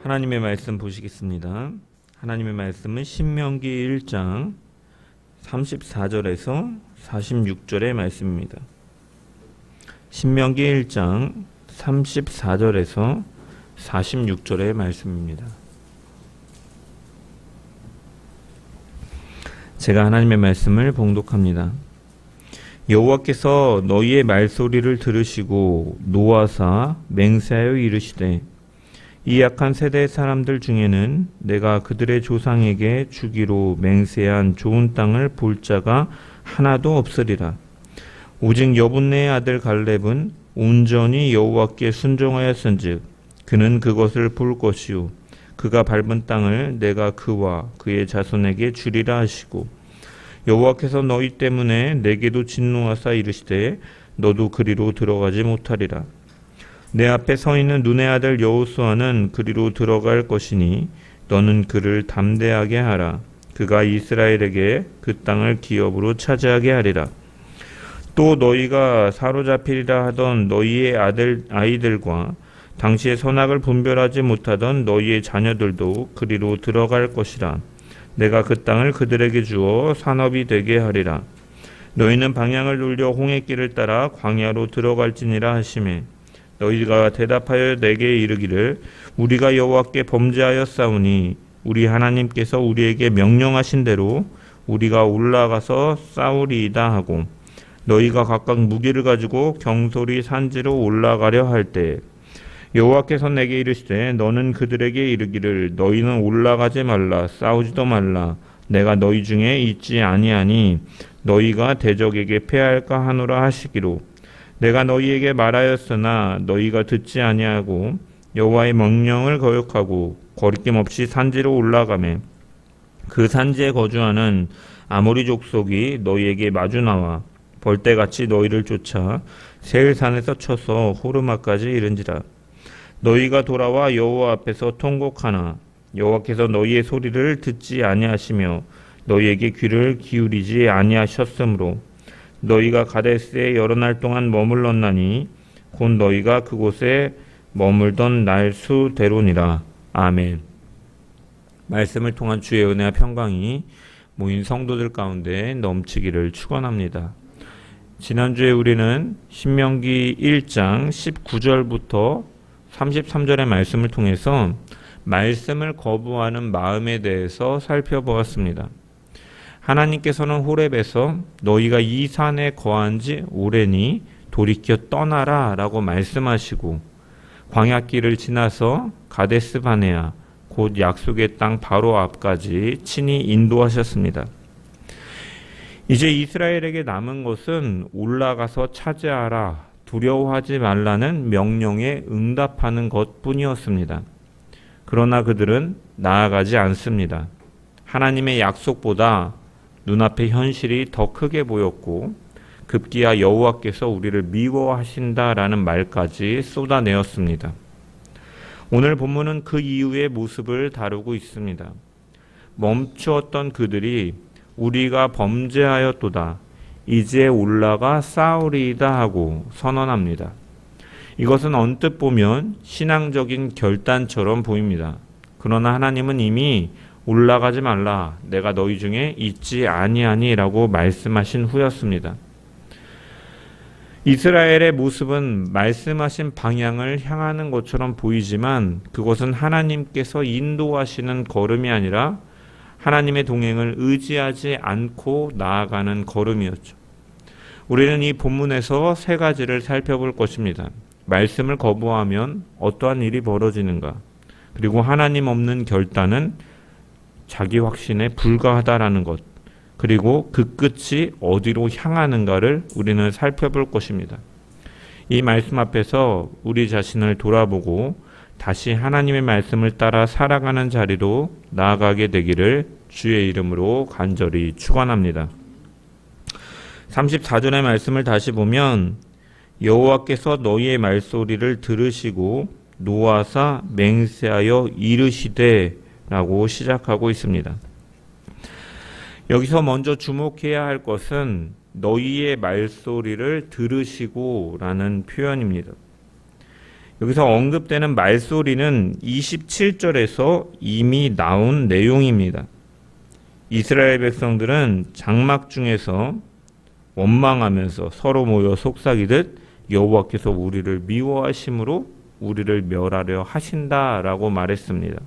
하나님의 말씀 보시겠습니다. 하나님의 말씀은 신명기 1장 34절에서 46절의 말씀입니다. 신명기 1장 34절에서 46절의 말씀입니다. 제가 하나님의 말씀을 봉독합니다. 여호와께서 너희의 말소리를 들으시고 노하사 맹세하여 이르시되 이 약한 세대의 사람들 중에는 내가 그들의 조상에게 주기로 맹세한 좋은 땅을 볼 자가 하나도 없으리라. 오직 여분네의 아들 갈렙은 온전히 여호와께 순종하였은즉 그는 그것을 볼 것이요 그가 밟은 땅을 내가 그와 그의 자손에게 주리라 하시고 여호와께서 너희 때문에 내게도 진노하사 이르시되 너도 그리로 들어가지 못하리라. 내 앞에 서 있는 눈의 아들 여호수아는 그리로 들어갈 것이니 너는 그를 담대하게 하라. 그가 이스라엘에게 그 땅을 기업으로 차지하게 하리라. 또 너희가 사로잡히리라 하던 너희의 아이들과 당시의 선악을 분별하지 못하던 너희의 자녀들도 그리로 들어갈 것이라. 내가 그 땅을 그들에게 주어 산업이 되게 하리라. 너희는 방향을 돌려 홍해길을 따라 광야로 들어갈지니라 하시매 너희가 대답하여 내게 이르기를 우리가 여호와께 범죄하였사오니 우리 하나님께서 우리에게 명령하신 대로 우리가 올라가서 싸우리이다 하고 너희가 각각 무기를 가지고 경솔히 산지로 올라가려 할 때 여호와께서 내게 이르시되 너는 그들에게 이르기를 너희는 올라가지 말라 싸우지도 말라 내가 너희 중에 있지 아니하니 너희가 대적에게 패할까 하노라 하시기로 내가 너희에게 말하였으나 너희가 듣지 아니하고 여호와의 명령을 거역하고 거리낌 없이 산지로 올라가매 그 산지에 거주하는 아모리 족속이 너희에게 마주 나와 벌떼같이 너희를 쫓아 세일산에서 쳐서 호르마까지 이른지라. 너희가 돌아와 여호와 앞에서 통곡하나 여호와께서 너희의 소리를 듣지 아니하시며 너희에게 귀를 기울이지 아니하셨으므로 너희가 가데스에 여러 날 동안 머물렀나니 곧 너희가 그곳에 머물던 날 수대로니라. 아멘. 말씀을 통한 주의 은혜와 평강이 모인 성도들 가운데 넘치기를 축원합니다. 지난주에 우리는 신명기 1장 19절부터 33절의 말씀을 통해서 말씀을 거부하는 마음에 대해서 살펴보았습니다. 하나님께서는 호렙에서 너희가 이 산에 거한 지 오래니 돌이켜 떠나라 라고 말씀하시고 광야길을 지나서 가데스 바네아 곧 약속의 땅 바로 앞까지 친히 인도하셨습니다. 이제 이스라엘에게 남은 것은 올라가서 차지하라 두려워하지 말라는 명령에 응답하는 것뿐이었습니다. 그러나 그들은 나아가지 않습니다. 하나님의 약속보다 눈앞의 현실이 더 크게 보였고 급기야 여호와께서 우리를 미워하신다라는 말까지 쏟아내었습니다. 오늘 본문은 그 이후의 모습을 다루고 있습니다. 멈추었던 그들이 우리가 범죄하였도다. 이제 올라가 싸우리이다 하고 선언합니다. 이것은 언뜻 보면 신앙적인 결단처럼 보입니다. 그러나 하나님은 이미 올라가지 말라 내가 너희 중에 있지 아니하니 라고 말씀하신 후였습니다. 이스라엘의 모습은 말씀하신 방향을 향하는 것처럼 보이지만 그것은 하나님께서 인도하시는 걸음이 아니라 하나님의 동행을 의지하지 않고 나아가는 걸음이었죠. 우리는 이 본문에서 세 가지를 살펴볼 것입니다. 말씀을 거부하면 어떠한 일이 벌어지는가? 그리고 하나님 없는 결단은 자기 확신에 불과하다라는 것, 그리고 그 끝이 어디로 향하는가를 우리는 살펴볼 것입니다. 이 말씀 앞에서 우리 자신을 돌아보고 다시 하나님의 말씀을 따라 살아가는 자리로 나아가게 되기를 주의 이름으로 간절히 축원합니다. 34절의 말씀을 다시 보면 여호와께서 너희의 말소리를 들으시고 노하사 맹세하여 이르시되 라고 시작하고 있습니다. 여기서 먼저 주목해야 할 것은 너희의 말소리를 들으시고 라는 표현입니다. 여기서 언급되는 말소리는 27절에서 이미 나온 내용입니다. 이스라엘 백성들은 장막 중에서 원망하면서 서로 모여 속삭이듯 여호와께서 우리를 미워하심으로 우리를 멸하려 하신다라고 말했습니다.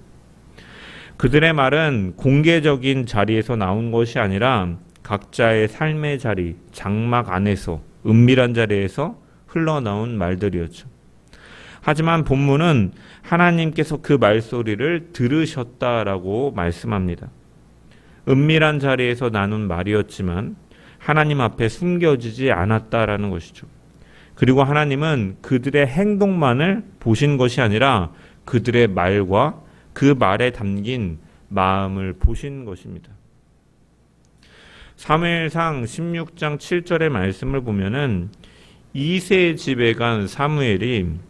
그들의 말은 공개적인 자리에서 나온 것이 아니라 각자의 삶의 자리, 장막 안에서 은밀한 자리에서 흘러나온 말들이었죠. 하지만 본문은 하나님께서 그 말소리를 들으셨다라고 말씀합니다. 은밀한 자리에서 나눈 말이었지만 하나님 앞에 숨겨지지 않았다라는 것이죠. 그리고 하나님은 그들의 행동만을 보신 것이 아니라 그들의 말과 그 말에 담긴 마음을 보신 것입니다. 사무엘상 16장 7절의 말씀을 보면은 이새의 집에 간 사무엘이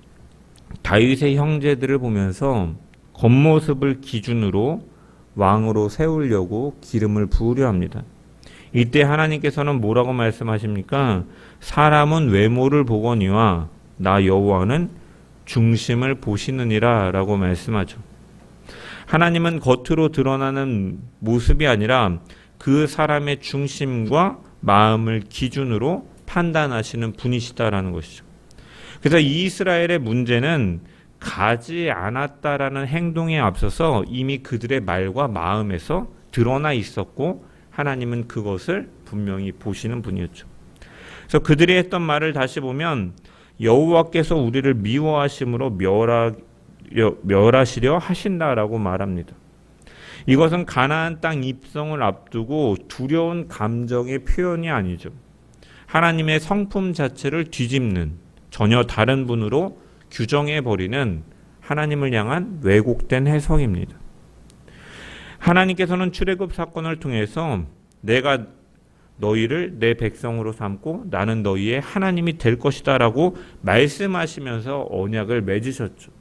다윗의 형제들을 보면서 겉모습을 기준으로 왕으로 세우려고 기름을 부으려 합니다. 이때 하나님께서는 뭐라고 말씀하십니까? 사람은 외모를 보거니와 나 여호와는 중심을 보시느니라 라고 말씀하죠. 하나님은 겉으로 드러나는 모습이 아니라 그 사람의 중심과 마음을 기준으로 판단하시는 분이시다라는 것이죠. 그래서 이스라엘의 문제는 가지 않았다라는 행동에 앞서서 이미 그들의 말과 마음에서 드러나 있었고 하나님은 그것을 분명히 보시는 분이었죠. 그래서 그들이 했던 말을 다시 보면 여호와께서 우리를 미워하심으로 멸하시려 하신다라고 말합니다. 이것은 가나안 땅 입성을 앞두고 두려운 감정의 표현이 아니죠. 하나님의 성품 자체를 뒤집는 전혀 다른 분으로 규정해버리는 하나님을 향한 왜곡된 해석입니다. 하나님께서는 출애굽 사건을 통해서 내가 너희를 내 백성으로 삼고 나는 너희의 하나님이 될 것이다 라고 말씀하시면서 언약을 맺으셨죠.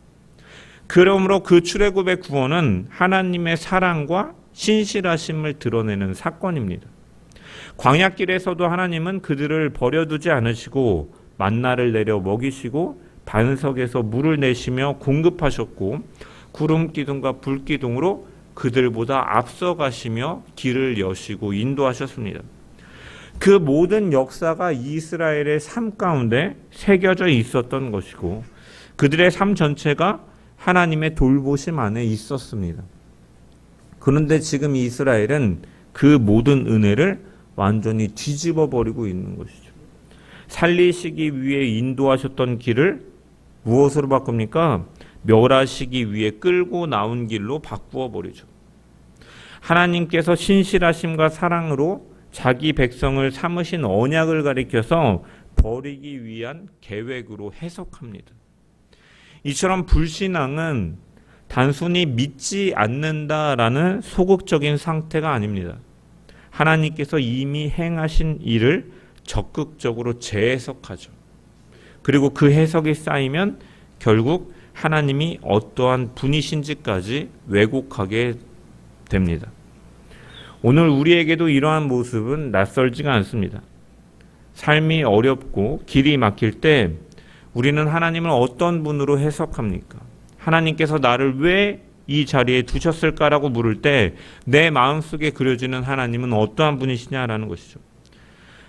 그러므로 그 출애굽의 구원은 하나님의 사랑과 신실하심을 드러내는 사건입니다. 광야길에서도 하나님은 그들을 버려두지 않으시고 만나를 내려 먹이시고 반석에서 물을 내시며 공급하셨고 구름 기둥과 불 기둥으로 그들보다 앞서가시며 길을 여시고 인도하셨습니다. 그 모든 역사가 이스라엘의 삶 가운데 새겨져 있었던 것이고 그들의 삶 전체가 하나님의 돌보심 안에 있었습니다. 그런데 지금 이스라엘은 그 모든 은혜를 완전히 뒤집어 버리고 있는 것이죠. 살리시기 위해 인도하셨던 길을 무엇으로 바꿉니까? 멸하시기 위해 끌고 나온 길로 바꾸어 버리죠. 하나님께서 신실하심과 사랑으로 자기 백성을 삼으신 언약을 가리켜서 버리기 위한 계획으로 해석합니다. 이처럼 불신앙은 단순히 믿지 않는다라는 소극적인 상태가 아닙니다. 하나님께서 이미 행하신 일을 적극적으로 재해석하죠. 그리고 그 해석이 쌓이면 결국 하나님이 어떠한 분이신지까지 왜곡하게 됩니다. 오늘 우리에게도 이러한 모습은 낯설지가 않습니다. 삶이 어렵고 길이 막힐 때 우리는 하나님을 어떤 분으로 해석합니까? 하나님께서 나를 왜 이 자리에 두셨을까라고 물을 때 내 마음속에 그려지는 하나님은 어떠한 분이시냐라는 것이죠.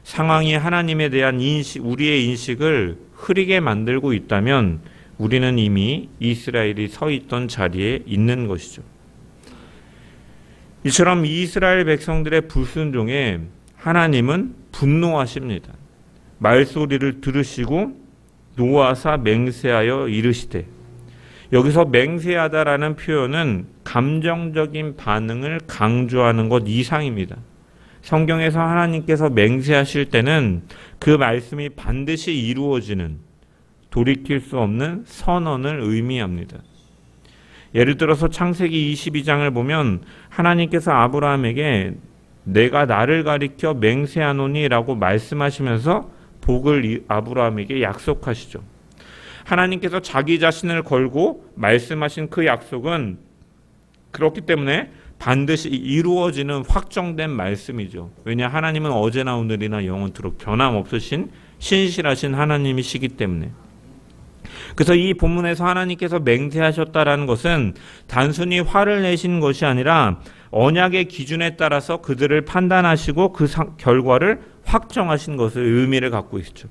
상황이 하나님에 대한 우리의 인식을 흐리게 만들고 있다면 우리는 이미 이스라엘이 서 있던 자리에 있는 것이죠. 이처럼 이스라엘 백성들의 불순종에 하나님은 분노하십니다. 말소리를 들으시고 노하사 맹세하여 이르시되, 여기서 맹세하다라는 표현은 감정적인 반응을 강조하는 것 이상입니다. 성경에서 하나님께서 맹세하실 때는 그 말씀이 반드시 이루어지는 돌이킬 수 없는 선언을 의미합니다. 예를 들어서 창세기 22장을 보면 하나님께서 아브라함에게 내가 나를 가리켜 맹세하노니 라고 말씀하시면서 복을 아브라함에게 약속하시죠. 하나님께서 자기 자신을 걸고 말씀하신 그 약속은 그렇기 때문에 반드시 이루어지는 확정된 말씀이죠. 왜냐, 하나님은 어제나 오늘이나 영원토록 변함없으신 신실하신 하나님이시기 때문에. 그래서 이 본문에서 하나님께서 맹세하셨다라는 것은 단순히 화를 내신 것이 아니라 언약의 기준에 따라서 그들을 판단하시고 그 결과를 확정하신 것을 의미를 갖고 있죠.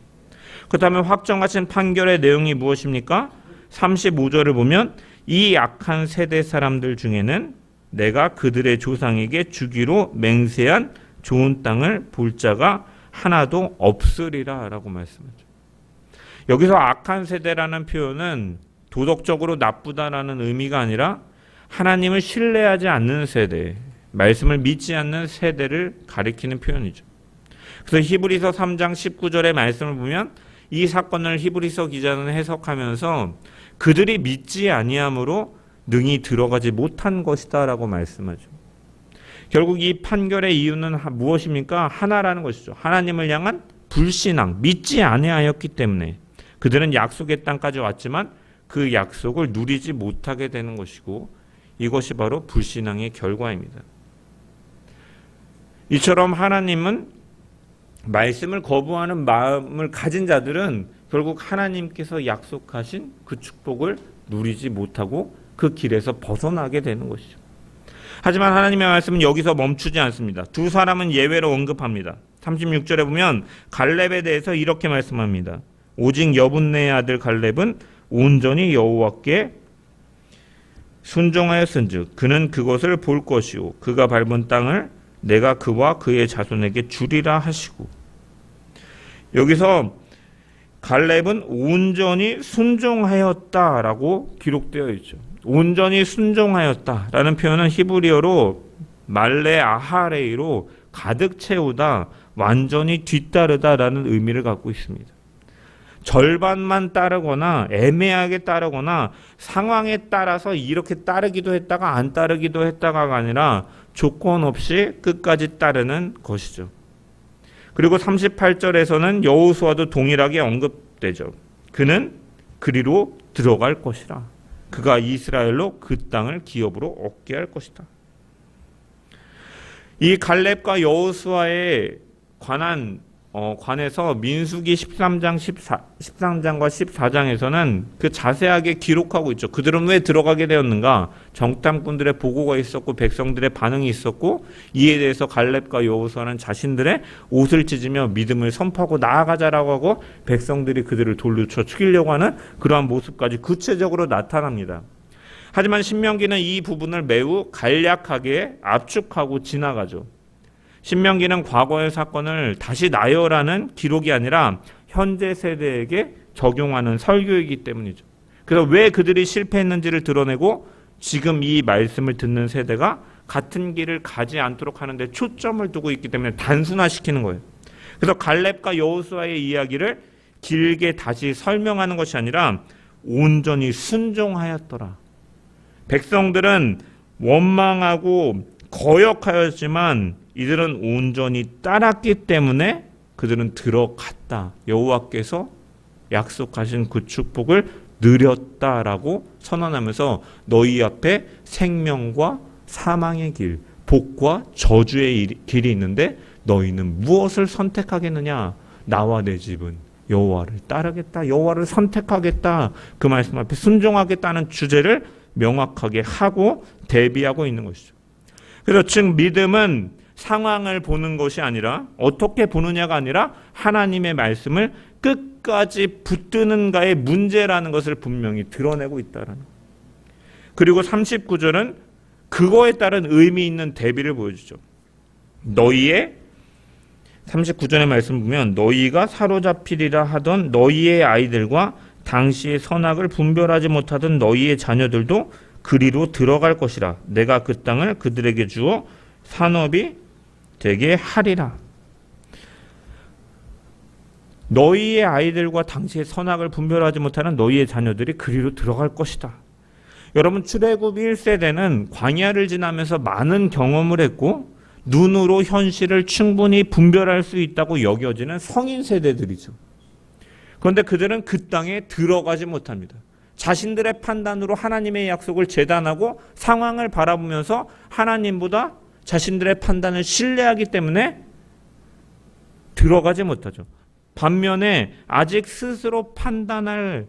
그렇다면 확정하신 판결의 내용이 무엇입니까? 35절을 보면 이 악한 세대 사람들 중에는 내가 그들의 조상에게 주기로 맹세한 좋은 땅을 볼 자가 하나도 없으리라 라고 말씀하죠. 여기서 악한 세대라는 표현은 도덕적으로 나쁘다라는 의미가 아니라 하나님을 신뢰하지 않는 세대, 말씀을 믿지 않는 세대를 가리키는 표현이죠. 그래서 히브리서 3장 19절의 말씀을 보면 이 사건을 히브리서 기자는 해석하면서 그들이 믿지 아니함으로 능히 들어가지 못한 것이다 라고 말씀하죠. 결국 이 판결의 이유는 무엇입니까? 하나라는 것이죠. 하나님을 향한 불신앙, 믿지 아니하였기 때문에 그들은 약속의 땅까지 왔지만 그 약속을 누리지 못하게 되는 것이고 이것이 바로 불신앙의 결과입니다. 이처럼 하나님은 말씀을 거부하는 마음을 가진 자들은 결국 하나님께서 약속하신 그 축복을 누리지 못하고 그 길에서 벗어나게 되는 것이죠. 하지만 하나님의 말씀은 여기서 멈추지 않습니다. 두 사람은 예외로 언급합니다. 36절에 보면 갈렙에 대해서 이렇게 말씀합니다. 오직 여분네의 아들 갈렙은 온전히 여호와께 순종하였은즉 그는 그것을 볼 것이요 그가 밟은 땅을 내가 그와 그의 자손에게 주리라 하시고, 여기서 갈렙은 온전히 순종하였다라고 기록되어 있죠. 온전히 순종하였다라는 표현은 히브리어로 말레 아하레이로 가득 채우다, 완전히 뒤따르다라는 의미를 갖고 있습니다. 절반만 따르거나 애매하게 따르거나 상황에 따라서 이렇게 따르기도 했다가 안 따르기도 했다가가 아니라 조건 없이 끝까지 따르는 것이죠. 그리고 38절에서는 여호수아도 동일하게 언급되죠. 그는 그리로 들어갈 것이라. 그가 이스라엘로 그 땅을 기업으로 얻게 할 것이다. 이 갈렙과 여호수아에 관해서 민수기 13장과 14장에서는 그 자세하게 기록하고 있죠. 그들은 왜 들어가게 되었는가? 정탐꾼들의 보고가 있었고 백성들의 반응이 있었고 이에 대해서 갈렙과 여호수아는 자신들의 옷을 찢으며 믿음을 선포하고 나아가자라고 하고 백성들이 그들을 돌려쳐 죽이려고 하는 그러한 모습까지 구체적으로 나타납니다. 하지만 신명기는 이 부분을 매우 간략하게 압축하고 지나가죠. 신명기는 과거의 사건을 다시 나열하는 기록이 아니라 현재 세대에게 적용하는 설교이기 때문이죠. 그래서 왜 그들이 실패했는지를 드러내고 지금 이 말씀을 듣는 세대가 같은 길을 가지 않도록 하는데 초점을 두고 있기 때문에 단순화시키는 거예요. 그래서 갈렙과 여호수아의 이야기를 길게 다시 설명하는 것이 아니라 온전히 순종하였더라. 백성들은 원망하고 거역하였지만 이들은 온전히 따랐기 때문에 그들은 들어갔다. 여호와께서 약속하신 그 축복을 누렸다라고 선언하면서 너희 앞에 생명과 사망의 길, 복과 저주의 길이 있는데 너희는 무엇을 선택하겠느냐? 나와 내 집은 여호와를 따르겠다. 여호와를 선택하겠다. 그 말씀 앞에 순종하겠다는 주제를 명확하게 하고 대비하고 있는 것이죠. 그래서 즉 믿음은 상황을 보는 것이 아니라 어떻게 보느냐가 아니라 하나님의 말씀을 끝까지 붙드는가의 문제라는 것을 분명히 드러내고 있다라는. 그리고 39절은 그거에 따른 의미 있는 대비를 보여주죠. 너희의 39절의 말씀 보면 너희가 사로잡히리라 하던 너희의 아이들과 당시의 선악을 분별하지 못하던 너희의 자녀들도 그리로 들어갈 것이라. 내가 그 땅을 그들에게 주어 산업이 되게 하리라. 너희의 아이들과 당시의 선악을 분별하지 못하는 너희의 자녀들이 그리로 들어갈 것이다. 여러분, 출애굽 1세대는 광야를 지나면서 많은 경험을 했고 눈으로 현실을 충분히 분별할 수 있다고 여겨지는 성인 세대들이죠. 그런데 그들은 그 땅에 들어가지 못합니다. 자신들의 판단으로 하나님의 약속을 재단하고 상황을 바라보면서 하나님보다 자신들의 판단을 신뢰하기 때문에 들어가지 못하죠. 반면에 아직 스스로 판단할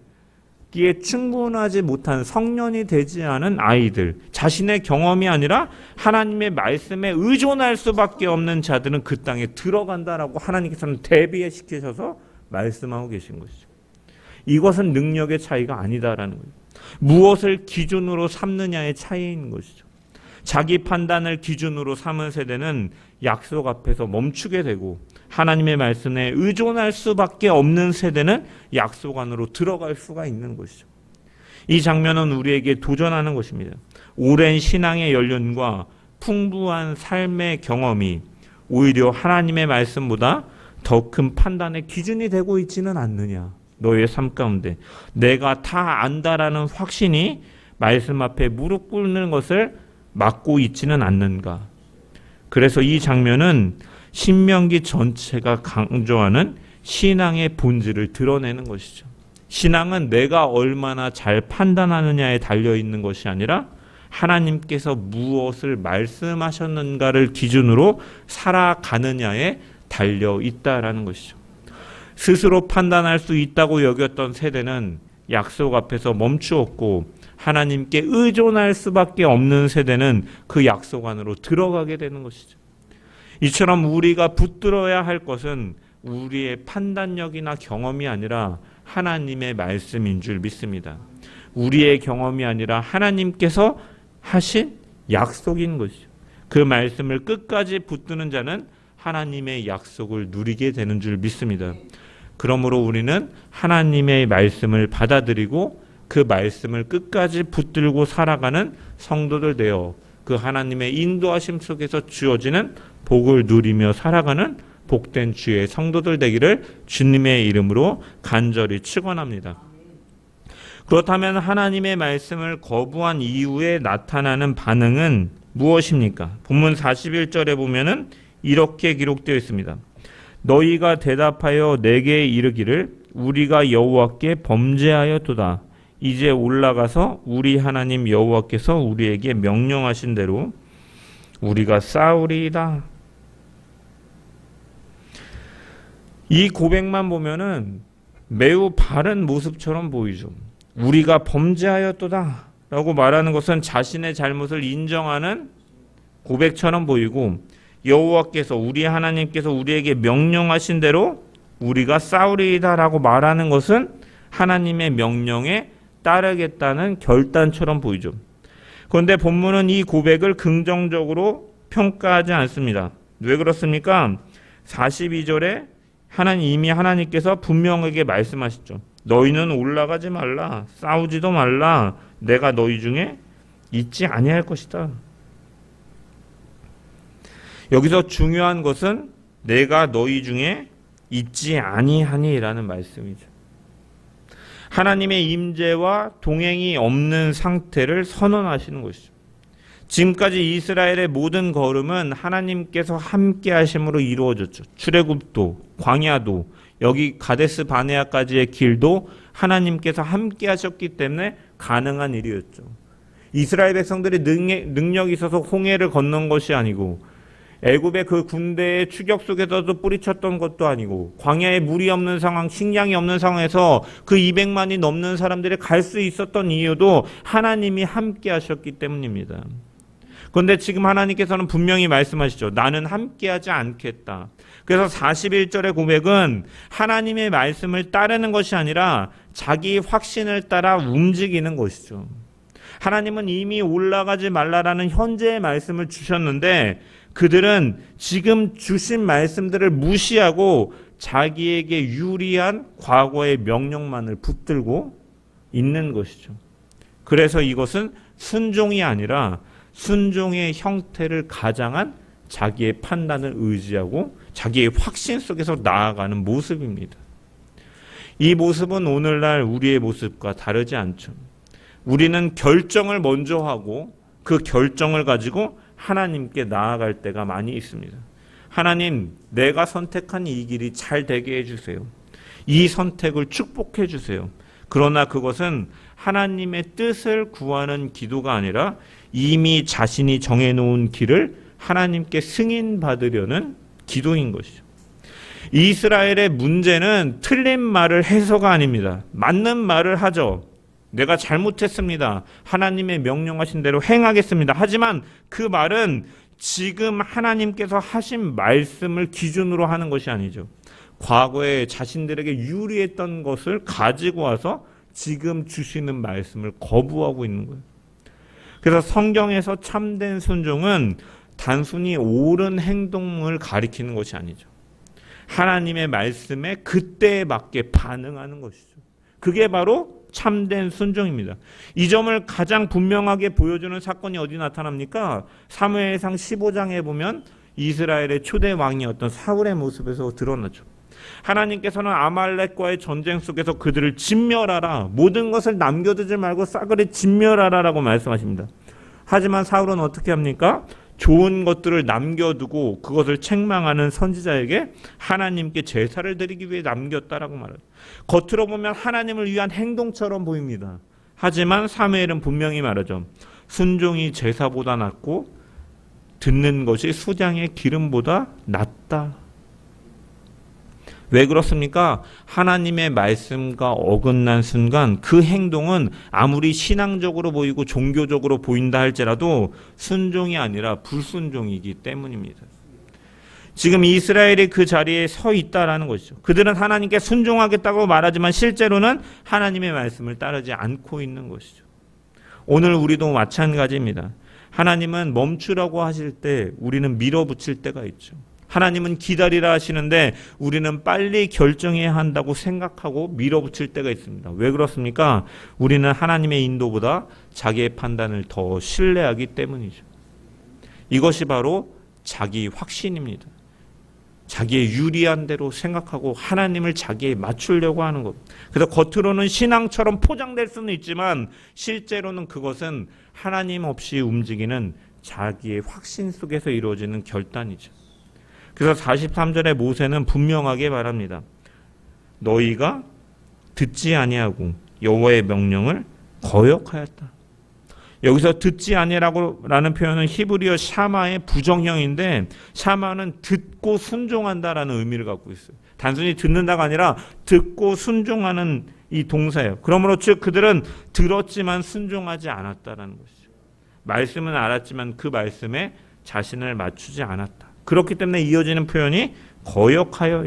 받기에 충분하지 못한 성년이 되지 않은 아이들, 자신의 경험이 아니라 하나님의 말씀에 의존할 수밖에 없는 자들은 그 땅에 들어간다라고 하나님께서는 대비시키셔서 말씀하고 계신 것이죠. 이것은 능력의 차이가 아니다라는 거예요. 무엇을 기준으로 삼느냐의 차이인 것이죠. 자기 판단을 기준으로 삼은 세대는 약속 앞에서 멈추게 되고, 하나님의 말씀에 의존할 수밖에 없는 세대는 약속 안으로 들어갈 수가 있는 것이죠. 이 장면은 우리에게 도전하는 것입니다. 오랜 신앙의 연륜과 풍부한 삶의 경험이 오히려 하나님의 말씀보다 더 큰 판단의 기준이 되고 있지는 않느냐. 너의 삶 가운데 내가 다 안다라는 확신이 말씀 앞에 무릎 꿇는 것을 막고 있지는 않는가. 그래서 이 장면은 신명기 전체가 강조하는 신앙의 본질을 드러내는 것이죠. 신앙은 내가 얼마나 잘 판단하느냐에 달려있는 것이 아니라 하나님께서 무엇을 말씀하셨는가를 기준으로 살아가느냐에 달려있다라는 것이죠. 스스로 판단할 수 있다고 여겼던 세대는 약속 앞에서 멈추었고, 하나님께 의존할 수밖에 없는 세대는 그 약속 안으로 들어가게 되는 것이죠. 이처럼 우리가 붙들어야 할 것은 우리의 판단력이나 경험이 아니라 하나님의 말씀인 줄 믿습니다. 우리의 경험이 아니라 하나님께서 하신 약속인 것이죠. 그 말씀을 끝까지 붙드는 자는 하나님의 약속을 누리게 되는 줄 믿습니다. 그러므로 우리는 하나님의 말씀을 받아들이고 그 말씀을 끝까지 붙들고 살아가는 성도들 되어 그 하나님의 인도하심 속에서 주어지는 복을 누리며 살아가는 복된 주의 성도들 되기를 주님의 이름으로 간절히 축원합니다. 그렇다면 하나님의 말씀을 거부한 이후에 나타나는 반응은 무엇입니까? 본문 41절에 보면은 이렇게 기록되어 있습니다. 너희가 대답하여 내게 이르기를 우리가 여호와께 범죄하였도다. 이제 올라가서 우리 하나님 여호와께서 우리에게 명령하신 대로 우리가 싸우리이다. 이 고백만 보면은 매우 바른 모습처럼 보이죠. 우리가 범죄하였도다 라고 말하는 것은 자신의 잘못을 인정하는 고백처럼 보이고, 여호와께서 우리 하나님께서 우리에게 명령하신 대로 우리가 싸우리이다 라고 말하는 것은 하나님의 명령에 따르겠다는 결단처럼 보이죠. 그런데 본문은 이 고백을 긍정적으로 평가하지 않습니다. 왜 그렇습니까? 42절에 이미 하나님께서 분명하게 말씀하셨죠. 너희는 올라가지 말라, 싸우지도 말라, 내가 너희 중에 있지 아니할 것이다. 여기서 중요한 것은 내가 너희 중에 있지 아니하니라는 말씀이죠. 하나님의 임재와 동행이 없는 상태를 선언하시는 것이죠. 지금까지 이스라엘의 모든 걸음은 하나님께서 함께 하심으로 이루어졌죠. 출애굽도, 광야도, 여기 가데스 바네아까지의 길도 하나님께서 함께 하셨기 때문에 가능한 일이었죠. 이스라엘 백성들이 능력이 있어서 홍해를 건넌 것이 아니고, 애굽의 그 군대의 추격 속에서도 뿌리쳤던 것도 아니고, 광야에 물이 없는 상황, 식량이 없는 상황에서 그 200만이 넘는 사람들이 갈 수 있었던 이유도 하나님이 함께 하셨기 때문입니다. 그런데 지금 하나님께서는 분명히 말씀하시죠. 나는 함께하지 않겠다. 그래서 41절의 고백은 하나님의 말씀을 따르는 것이 아니라 자기 확신을 따라 움직이는 것이죠. 하나님은 이미 올라가지 말라라는 현재의 말씀을 주셨는데 그들은 지금 주신 말씀들을 무시하고 자기에게 유리한 과거의 명령만을 붙들고 있는 것이죠. 그래서 이것은 순종이 아니라 순종의 형태를 가장한 자기의 판단을 의지하고 자기의 확신 속에서 나아가는 모습입니다. 이 모습은 오늘날 우리의 모습과 다르지 않죠. 우리는 결정을 먼저 하고 그 결정을 가지고 하나님께 나아갈 때가 많이 있습니다. 하나님, 내가 선택한 이 길이 잘 되게 해주세요. 이 선택을 축복해 주세요. 그러나 그것은 하나님의 뜻을 구하는 기도가 아니라 이미 자신이 정해놓은 길을 하나님께 승인받으려는 기도인 것이죠. 이스라엘의 문제는 틀린 말을 해서가 아닙니다. 맞는 말을 하죠. 내가 잘못했습니다. 하나님의 명령하신 대로 행하겠습니다. 하지만 그 말은 지금 하나님께서 하신 말씀을 기준으로 하는 것이 아니죠. 과거에 자신들에게 유리했던 것을 가지고 와서 지금 주시는 말씀을 거부하고 있는 거예요. 그래서 성경에서 참된 순종은 단순히 옳은 행동을 가리키는 것이 아니죠. 하나님의 말씀에 그때에 맞게 반응하는 것이죠. 그게 바로 참된 순종입니다. 이 점을 가장 분명하게 보여주는 사건이 어디 나타납니까? 사무엘상 15장에 보면 이스라엘의 초대 왕이었던 사울의 모습에서 드러나죠. 하나님께서는 아말렉과의 전쟁 속에서 그들을 진멸하라, 모든 것을 남겨두지 말고 싸그리 진멸하라라고 말씀하십니다. 하지만 사울은 어떻게 합니까? 좋은 것들을 남겨두고 그것을 책망하는 선지자에게 하나님께 제사를 드리기 위해 남겼다라고 말해요. 겉으로 보면 하나님을 위한 행동처럼 보입니다. 하지만 사무엘은 분명히 말하죠. 순종이 제사보다 낫고 듣는 것이 수장의 기름보다 낫다. 왜 그렇습니까? 하나님의 말씀과 어긋난 순간 그 행동은 아무리 신앙적으로 보이고 종교적으로 보인다 할지라도 순종이 아니라 불순종이기 때문입니다. 지금 이스라엘이 그 자리에 서 있다라는 것이죠. 그들은 하나님께 순종하겠다고 말하지만 실제로는 하나님의 말씀을 따르지 않고 있는 것이죠. 오늘 우리도 마찬가지입니다. 하나님은 멈추라고 하실 때 우리는 밀어붙일 때가 있죠. 하나님은 기다리라 하시는데 우리는 빨리 결정해야 한다고 생각하고 밀어붙일 때가 있습니다. 왜 그렇습니까? 우리는 하나님의 인도보다 자기의 판단을 더 신뢰하기 때문이죠. 이것이 바로 자기 확신입니다. 자기의 유리한 대로 생각하고 하나님을 자기에 맞추려고 하는 것. 그래서 겉으로는 신앙처럼 포장될 수는 있지만 실제로는 그것은 하나님 없이 움직이는 자기의 확신 속에서 이루어지는 결단이죠. 그래서 43절에 모세는 분명하게 말합니다. 너희가 듣지 아니하고 여호와의 명령을 거역하였다. 여기서 듣지 아니라는 표현은 히브리어 샤마의 부정형인데 샤마는 듣고 순종한다라는 의미를 갖고 있어요. 단순히 듣는다가 아니라 듣고 순종하는 이 동사예요. 그러므로 즉 그들은 들었지만 순종하지 않았다라는 것이죠. 말씀은 알았지만 그 말씀에 자신을 맞추지 않았다. 그렇기 때문에 이어지는 표현이 거역하여,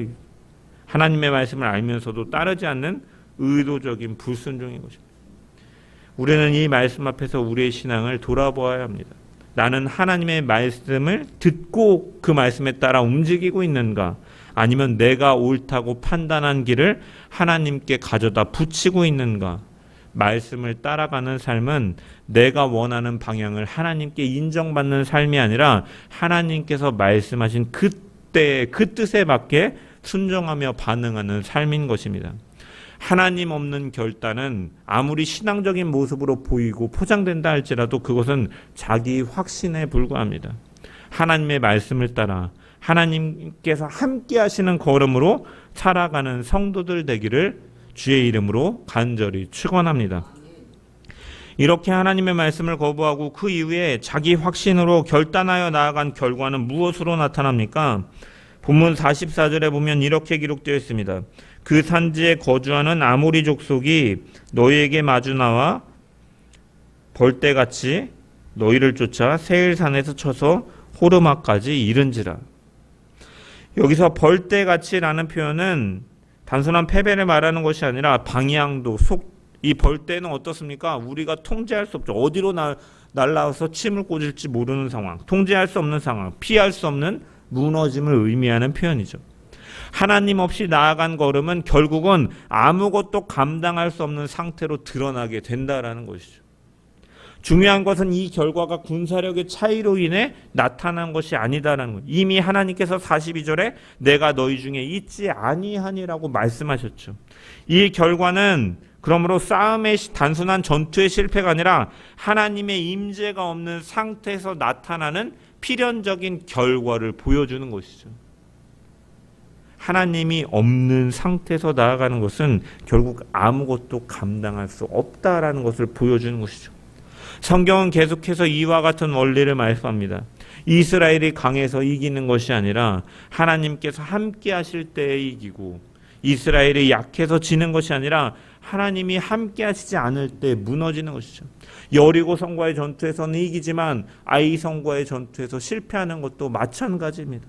하나님의 말씀을 알면서도 따르지 않는 의도적인 불순종인 것입니다. 우리는 이 말씀 앞에서 우리의 신앙을 돌아보아야 합니다. 나는 하나님의 말씀을 듣고 그 말씀에 따라 움직이고 있는가? 아니면 내가 옳다고 판단한 길을 하나님께 가져다 붙이고 있는가? 말씀을 따라가는 삶은 내가 원하는 방향을 하나님께 인정받는 삶이 아니라 하나님께서 말씀하신 그때 그 뜻에 맞게 순종하며 반응하는 삶인 것입니다. 하나님 없는 결단은 아무리 신앙적인 모습으로 보이고 포장된다 할지라도 그것은 자기 확신에 불과합니다. 하나님의 말씀을 따라 하나님께서 함께 하시는 걸음으로 살아가는 성도들 되기를 주의 이름으로 간절히 축원합니다. 이렇게 하나님의 말씀을 거부하고 그 이후에 자기 확신으로 결단하여 나아간 결과는 무엇으로 나타납니까? 본문 44절에 보면 이렇게 기록되어 있습니다. 그 산지에 거주하는 아모리 족속이 너희에게 마주 나와 벌떼같이 너희를 쫓아 세일산에서 쳐서 호르마까지 이른지라. 여기서 벌떼같이라는 표현은 단순한 패배를 말하는 것이 아니라 방향도 이 벌떼는 어떻습니까? 우리가 통제할 수 없죠. 어디로 날라와서 침을 꽂을지 모르는 상황, 통제할 수 없는 상황, 피할 수 없는 무너짐을 의미하는 표현이죠. 하나님 없이 나아간 걸음은 결국은 아무것도 감당할 수 없는 상태로 드러나게 된다라는 것이죠. 중요한 것은 이 결과가 군사력의 차이로 인해 나타난 것이 아니다라는 것. 이미 하나님께서 42절에 내가 너희 중에 있지 아니하니라고 말씀하셨죠. 이 결과는 그러므로 싸움의 단순한 전투의 실패가 아니라 하나님의 임재가 없는 상태에서 나타나는 필연적인 결과를 보여주는 것이죠. 하나님이 없는 상태에서 나아가는 것은 결국 아무것도 감당할 수 없다라는 것을 보여주는 것이죠. 성경은 계속해서 이와 같은 원리를 말씀합니다. 이스라엘이 강해서 이기는 것이 아니라 하나님께서 함께 하실 때에 이기고, 이스라엘이 약해서 지는 것이 아니라 하나님이 함께 하시지 않을 때 무너지는 것이죠. 여리고 성과의 전투에서는 이기지만 아이 성과의 전투에서 실패하는 것도 마찬가지입니다.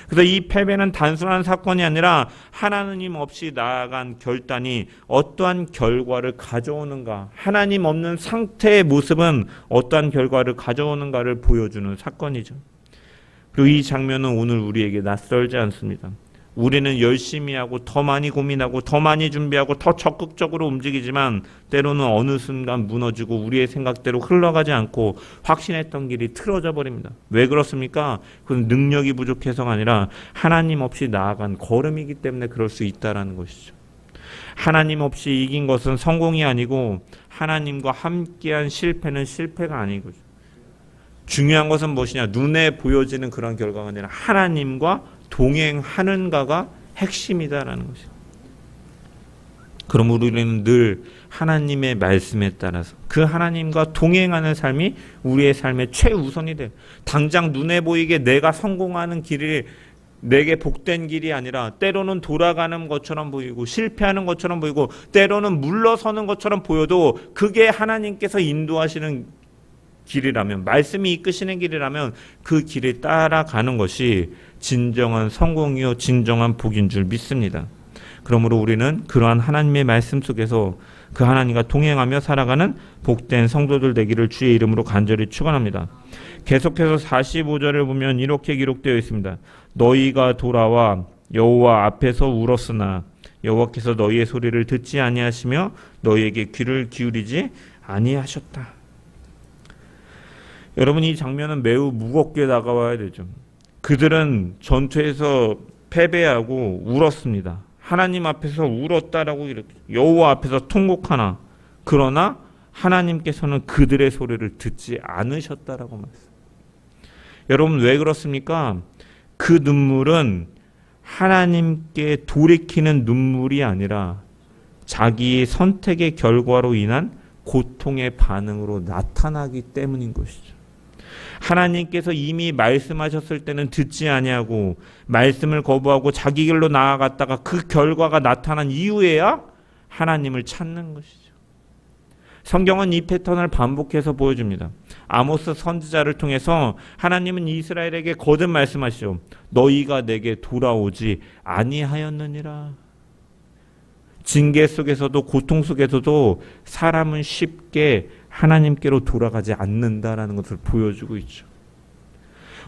그래서 이 패배는 단순한 사건이 아니라 하나님 없이 나아간 결단이 어떠한 결과를 가져오는가, 하나님 없는 상태의 모습은 어떠한 결과를 가져오는가를 보여주는 사건이죠. 그리고 이 장면은 오늘 우리에게 낯설지 않습니다. 우리는 열심히 하고 더 많이 고민하고 더 많이 준비하고 더 적극적으로 움직이지만 때로는 어느 순간 무너지고 우리의 생각대로 흘러가지 않고 확신했던 길이 틀어져 버립니다. 왜 그렇습니까? 그건 능력이 부족해서가 아니라 하나님 없이 나아간 걸음이기 때문에 그럴 수 있다는 것이죠. 하나님 없이 이긴 것은 성공이 아니고 하나님과 함께한 실패는 실패가 아니고, 중요한 것은 무엇이냐? 눈에 보여지는 그런 결과가 아니라 하나님과 동행하는가가 핵심이다라는 것이죠. 그럼 우리는 늘 하나님의 말씀에 따라서 그 하나님과 동행하는 삶이 우리의 삶의 최우선이 돼요. 당장 눈에 보이게 내가 성공하는 길이 내게 복된 길이 아니라 때로는 돌아가는 것처럼 보이고 실패하는 것처럼 보이고 때로는 물러서는 것처럼 보여도 그게 하나님께서 인도하시는 길이라면, 말씀이 이끄시는 길이라면 그 길을 따라가는 것이 진정한 성공이요 진정한 복인 줄 믿습니다. 그러므로 우리는 그러한 하나님의 말씀 속에서 그 하나님과 동행하며 살아가는 복된 성도들 되기를 주의 이름으로 간절히 축원합니다. 계속해서 45절을 보면 이렇게 기록되어 있습니다. 너희가 돌아와 여호와 앞에서 울었으나 여호와께서 너희의 소리를 듣지 아니하시며 너희에게 귀를 기울이지 아니하셨다. 여러분, 이 장면은 매우 무겁게 다가와야 되죠. 그들은 전투에서 패배하고 울었습니다. 하나님 앞에서 울었다라고 이렇게 여호와 앞에서 통곡하나 그러나 하나님께서는 그들의 소리를 듣지 않으셨다라고 말씀. 여러분, 왜 그렇습니까? 그 눈물은 하나님께 돌이키는 눈물이 아니라 자기의 선택의 결과로 인한 고통의 반응으로 나타나기 때문인 것이죠. 하나님께서 이미 말씀하셨을 때는 듣지 아니하고 말씀을 거부하고 자기 길로 나아갔다가 그 결과가 나타난 이후에야 하나님을 찾는 것이죠. 성경은 이 패턴을 반복해서 보여줍니다. 아모스 선지자를 통해서 하나님은 이스라엘에게 거듭 말씀하시죠. 너희가 내게 돌아오지 아니하였느니라. 징계 속에서도 고통 속에서도 사람은 쉽게 하나님께로 돌아가지 않는다라는 것을 보여주고 있죠.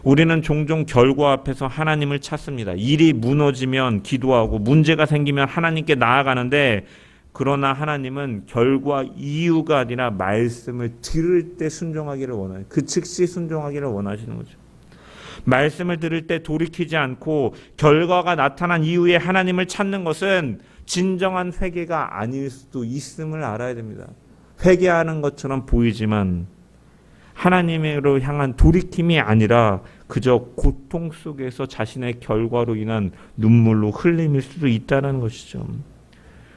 우리는 종종 결과 앞에서 하나님을 찾습니다. 일이 무너지면 기도하고 문제가 생기면 하나님께 나아가는데, 그러나 하나님은 결과 이유가 아니라 말씀을 들을 때 순종하기를 원해요. 그 즉시 순종하기를 원하시는 거죠. 말씀을 들을 때 돌이키지 않고 결과가 나타난 이후에 하나님을 찾는 것은 진정한 회개가 아닐 수도 있음을 알아야 됩니다. 회개하는 것처럼 보이지만 하나님으로 향한 돌이킴이 아니라 그저 고통 속에서 자신의 결과로 인한 눈물로 흘림일 수도 있다는 것이죠.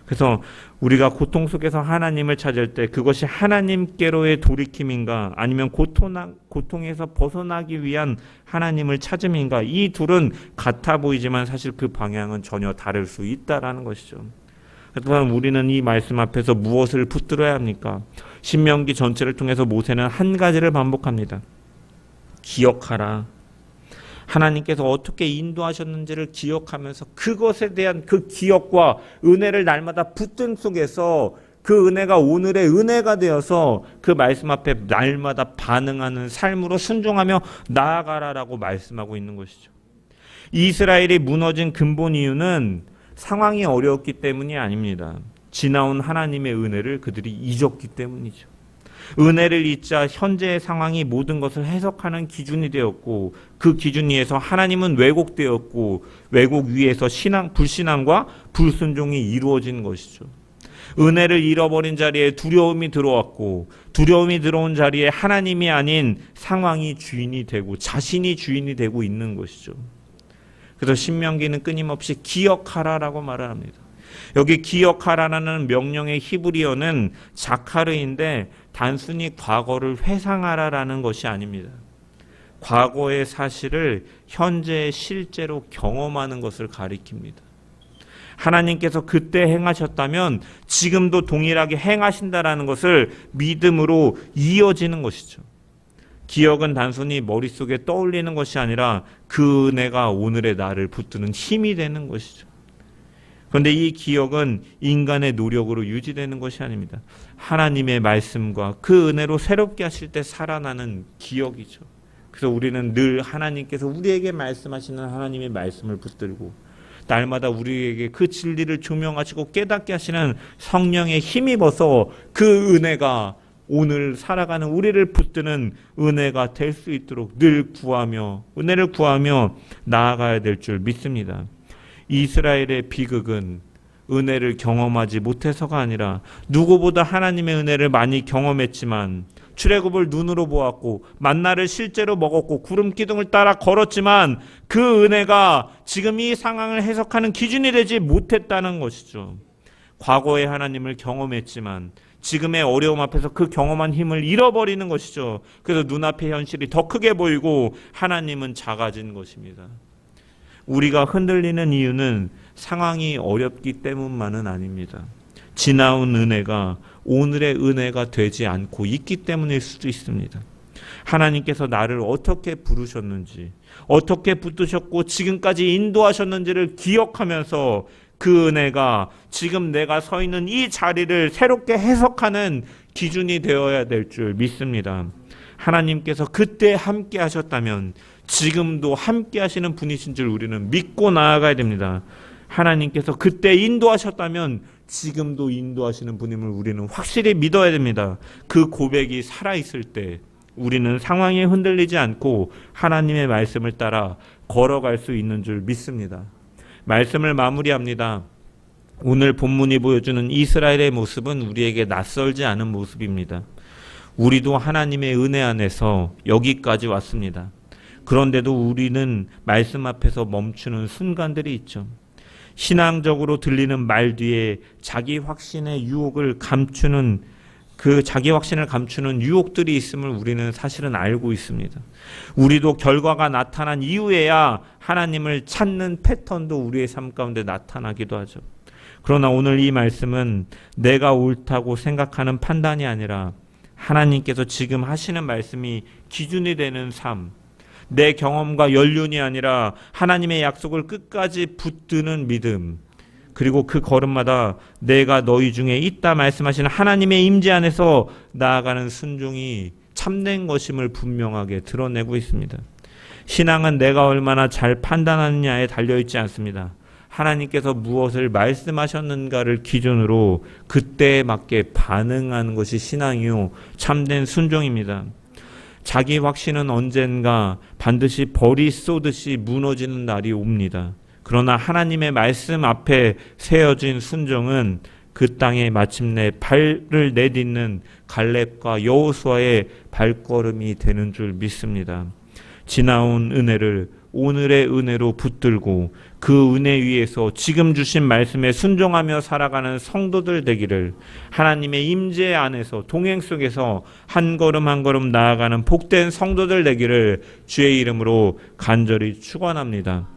그래서 우리가 고통 속에서 하나님을 찾을 때 그것이 하나님께로의 돌이킴인가 아니면 고통에서 벗어나기 위한 하나님을 찾음인가, 이 둘은 같아 보이지만 사실 그 방향은 전혀 다를 수 있다는 것이죠. 그래서 우리는 이 말씀 앞에서 무엇을 붙들어야 합니까? 신명기 전체를 통해서 모세는 한 가지를 반복합니다. 기억하라. 하나님께서 어떻게 인도하셨는지를 기억하면서 그것에 대한 그 기억과 은혜를 날마다 붙든 속에서 그 은혜가 오늘의 은혜가 되어서 그 말씀 앞에 날마다 반응하는 삶으로 순종하며 나아가라라고 말씀하고 있는 것이죠. 이스라엘이 무너진 근본 이유는 상황이 어려웠기 때문이 아닙니다. 지나온 하나님의 은혜를 그들이 잊었기 때문이죠. 은혜를 잊자 현재의 상황이 모든 것을 해석하는 기준이 되었고, 그 기준 위에서 하나님은 왜곡되었고, 왜곡 위에서 불신앙과 불순종이 이루어진 것이죠. 은혜를 잃어버린 자리에 두려움이 들어왔고, 두려움이 들어온 자리에 하나님이 아닌 상황이 주인이 되고 자신이 주인이 되고 있는 것이죠. 그래서 신명기는 끊임없이 기억하라라고 말을 합니다. 여기 기억하라는 명령의 히브리어는 자카르인데 단순히 과거를 회상하라라는 것이 아닙니다. 과거의 사실을 현재 실제로 경험하는 것을 가리킵니다. 하나님께서 그때 행하셨다면 지금도 동일하게 행하신다라는 것을 믿음으로 이어지는 것이죠. 기억은 단순히 머릿속에 떠올리는 것이 아니라 그 은혜가 오늘의 나를 붙드는 힘이 되는 것이죠. 그런데 이 기억은 인간의 노력으로 유지되는 것이 아닙니다. 하나님의 말씀과 그 은혜로 새롭게 하실 때 살아나는 기억이죠. 그래서 우리는 늘 하나님께서 우리에게 말씀하시는 하나님의 말씀을 붙들고 날마다 우리에게 그 진리를 조명하시고 깨닫게 하시는 성령의 힘입어서 그 은혜가 오늘 살아가는 우리를 붙드는 은혜가 될 수 있도록 늘 구하며 은혜를 구하며 나아가야 될 줄 믿습니다. 이스라엘의 비극은 은혜를 경험하지 못해서가 아니라 누구보다 하나님의 은혜를 많이 경험했지만 출애굽을 눈으로 보았고 만나를 실제로 먹었고 구름 기둥을 따라 걸었지만 그 은혜가 지금 이 상황을 해석하는 기준이 되지 못했다는 것이죠. 과거에 하나님을 경험했지만 지금의 어려움 앞에서 그 경험한 힘을 잃어버리는 것이죠. 그래서 눈앞의 현실이 더 크게 보이고 하나님은 작아진 것입니다. 우리가 흔들리는 이유는 상황이 어렵기 때문만은 아닙니다. 지나온 은혜가 오늘의 은혜가 되지 않고 있기 때문일 수도 있습니다. 하나님께서 나를 어떻게 부르셨는지, 어떻게 붙드셨고 지금까지 인도하셨는지를 기억하면서 그 은혜가 지금 내가 서 있는 이 자리를 새롭게 해석하는 기준이 되어야 될 줄 믿습니다. 하나님께서 그때 함께 하셨다면 지금도 함께 하시는 분이신 줄 우리는 믿고 나아가야 됩니다. 하나님께서 그때 인도하셨다면 지금도 인도하시는 분임을 우리는 확실히 믿어야 됩니다. 그 고백이 살아있을 때 우리는 상황에 흔들리지 않고 하나님의 말씀을 따라 걸어갈 수 있는 줄 믿습니다. 말씀을 마무리합니다. 오늘 본문이 보여주는 이스라엘의 모습은 우리에게 낯설지 않은 모습입니다. 우리도 하나님의 은혜 안에서 여기까지 왔습니다. 그런데도 우리는 말씀 앞에서 멈추는 순간들이 있죠. 신앙적으로 들리는 말 뒤에 자기 확신의 유혹을 감추는 그 자기 확신을 감추는 유혹들이 있음을 우리는 사실은 알고 있습니다. 우리도 결과가 나타난 이후에야 하나님을 찾는 패턴도 우리의 삶 가운데 나타나기도 하죠. 그러나 오늘 이 말씀은 내가 옳다고 생각하는 판단이 아니라 하나님께서 지금 하시는 말씀이 기준이 되는 삶, 내 경험과 연륜이 아니라 하나님의 약속을 끝까지 붙드는 믿음, 그리고 그 걸음마다 내가 너희 중에 있다 말씀하시는 하나님의 임재 안에서 나아가는 순종이 참된 것임을 분명하게 드러내고 있습니다. 신앙은 내가 얼마나 잘 판단하느냐에 달려있지 않습니다. 하나님께서 무엇을 말씀하셨는가를 기준으로 그때에 맞게 반응하는 것이 신앙이요 참된 순종입니다. 자기 확신은 언젠가 반드시 벌이 쏘듯이 무너지는 날이 옵니다. 그러나 하나님의 말씀 앞에 세워진 순종은 그 땅에 마침내 발을 내딛는 갈렙과 여호수아의 발걸음이 되는 줄 믿습니다. 지나온 은혜를 오늘의 은혜로 붙들고 그 은혜 위에서 지금 주신 말씀에 순종하며 살아가는 성도들 되기를, 하나님의 임재 안에서 동행 속에서 한 걸음 한 걸음 나아가는 복된 성도들 되기를 주의 이름으로 간절히 축원합니다.